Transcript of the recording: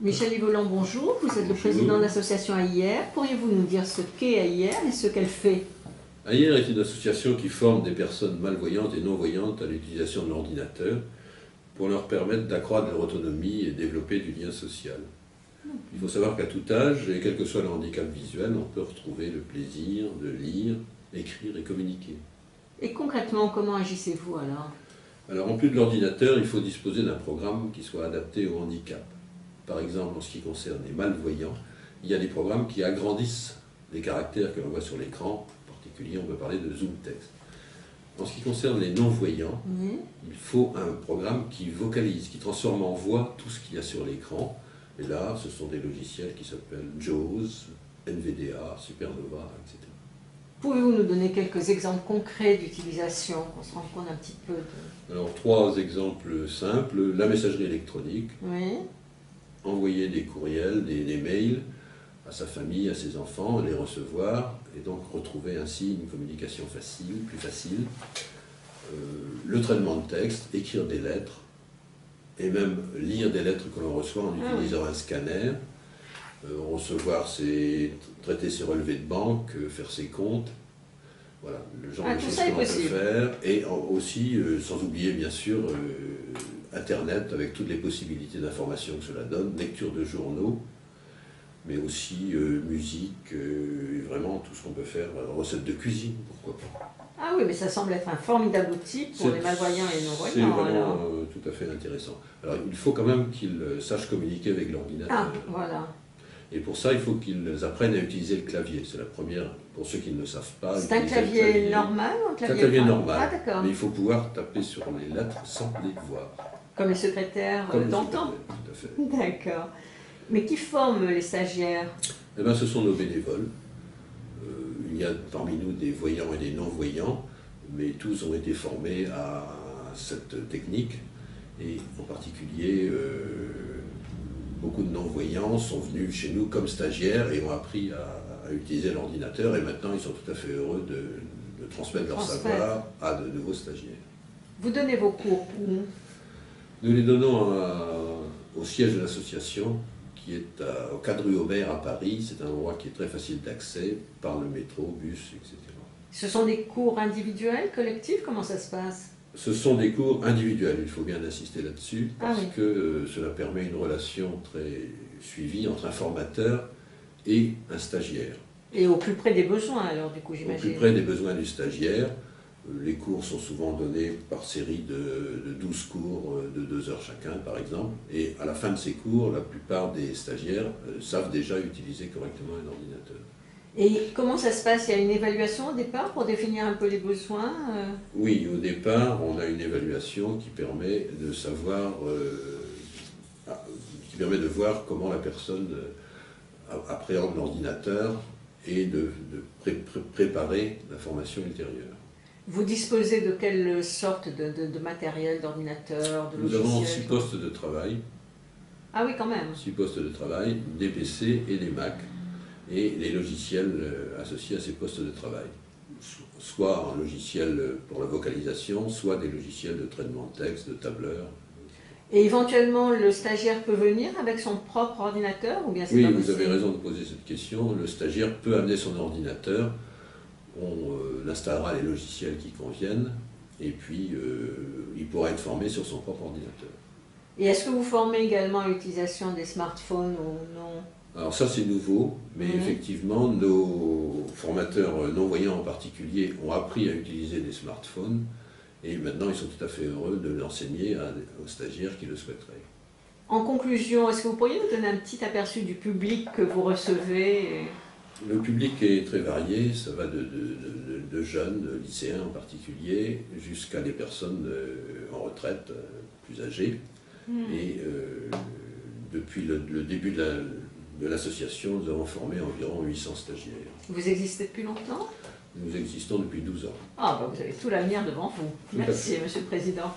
Michel Yvolan, bonjour. Vous êtes le président de l'association AIR. Pourriez-vous nous dire ce qu'est AIR et ce qu'elle fait? AIR est une association qui forme des personnes malvoyantes et non-voyantes à l'utilisation de l'ordinateur pour leur permettre d'accroître leur autonomie et développer du lien social. Il faut savoir qu'à tout âge, et quel que soit le handicap visuel, on peut retrouver le plaisir de lire, écrire et communiquer. Et concrètement, comment agissez-vous alors? Alors, en plus de l'ordinateur, il faut disposer d'un programme qui soit adapté au handicap. Par exemple, en ce qui concerne les malvoyants, il y a des programmes qui agrandissent les caractères que l'on voit sur l'écran. En particulier, on peut parler de zoom text. En ce qui concerne les non-voyants, il faut un programme qui vocalise, qui transforme en voix tout ce qu'il y a sur l'écran. Et là, ce sont des logiciels qui s'appellent JAWS, NVDA, Supernova, etc. Pouvez-vous nous donner quelques exemples concrets d'utilisation, qu'on se rende compte un petit peu de... Alors, 3 exemples simples. La messagerie électronique, envoyer des courriels, des mails à sa famille, à ses enfants, les recevoir, et donc retrouver ainsi une communication facile, plus facile. Le traitement de texte, écrire des lettres, et même lire des lettres que l'on reçoit en utilisant un scanner, recevoir traiter ses relevés de banque, faire ses comptes, voilà, le genre de choses que l'on peut faire, et aussi, sans oublier bien sûr, Internet avec toutes les possibilités d'information que cela donne, lecture de journaux, mais aussi musique, vraiment tout ce qu'on peut faire, recettes de cuisine, pourquoi pas. Ah oui, mais ça semble être un formidable outil pour les malvoyants et les non-voyants. C'est vraiment tout à fait intéressant. Alors il faut quand même qu'ils sachent communiquer avec l'ordinateur. Ah, voilà. Et pour ça, il faut qu'ils apprennent à utiliser le clavier. C'est la première, pour ceux qui ne le savent pas. C'est un clavier normal ou un clavier? C'est un clavier normal, ah, d'accord. Mais il faut pouvoir taper sur les lettres sans les voir. Comme les secrétaires d'antan? Tout à fait. D'accord. Mais qui forme les stagiaires? Eh bien, ce sont nos bénévoles. Il y a parmi nous des voyants et des non-voyants, mais tous ont été formés à cette technique. Et en particulier, beaucoup de non-voyants sont venus chez nous comme stagiaires et ont appris à utiliser l'ordinateur. Et maintenant, ils sont tout à fait heureux de transmettre leur savoir à de nouveaux stagiaires. Vous donnez vos cours où? Nous les donnons au siège de l'association, qui est au 4 rue Aubert à Paris. C'est un endroit qui est très facile d'accès par le métro, bus, etc. Ce sont des cours individuels, collectifs? Comment ça se passe? Ce sont des cours individuels, il faut bien insister là-dessus, parce que cela permet une relation très suivie entre un formateur et un stagiaire. Et au plus près des besoins, alors, du coup, j'imagine. Au plus près des besoins du stagiaire. Les cours sont souvent donnés par série de 12 cours de 2 heures chacun, par exemple. Et à la fin de ces cours, la plupart des stagiaires savent déjà utiliser correctement un ordinateur. Et comment ça se passe? Il y a une évaluation au départ pour définir un peu les besoins? Oui, au départ, on a une évaluation qui permet de savoir, qui permet de voir comment la personne appréhende l'ordinateur et de préparer la formation ultérieure. Vous disposez de quelle sorte de matériel, d'ordinateur, de logiciel? Nous avons 6 postes de travail. Ah oui, quand même. 6 postes de travail, des PC et des Mac, et les logiciels associés à ces postes de travail. Soit un logiciel pour la vocalisation, soit des logiciels de traitement de texte, de tableur. Et éventuellement, le stagiaire peut venir avec son propre ordinateur ou bien c'est pas possible? Vous avez raison de poser cette question. Le stagiaire peut amener son ordinateur. On installera les logiciels qui conviennent et puis il pourra être formé sur son propre ordinateur. Et est-ce que vous formez également à l'utilisation des smartphones ou non? Alors ça c'est nouveau, mais effectivement nos formateurs non-voyants en particulier ont appris à utiliser des smartphones et maintenant ils sont tout à fait heureux de l'enseigner aux stagiaires qui le souhaiteraient. En conclusion, est-ce que vous pourriez nous donner un petit aperçu du public que vous recevez? Le public est très varié, ça va de jeunes, de lycéens en particulier, jusqu'à des personnes en retraite, plus âgées. Et depuis le début de l'association, nous avons formé environ 800 stagiaires. Vous existez depuis longtemps? Nous existons depuis 12 ans. Ah, bah vous avez tout l'avenir devant vous. Merci, Monsieur le Président.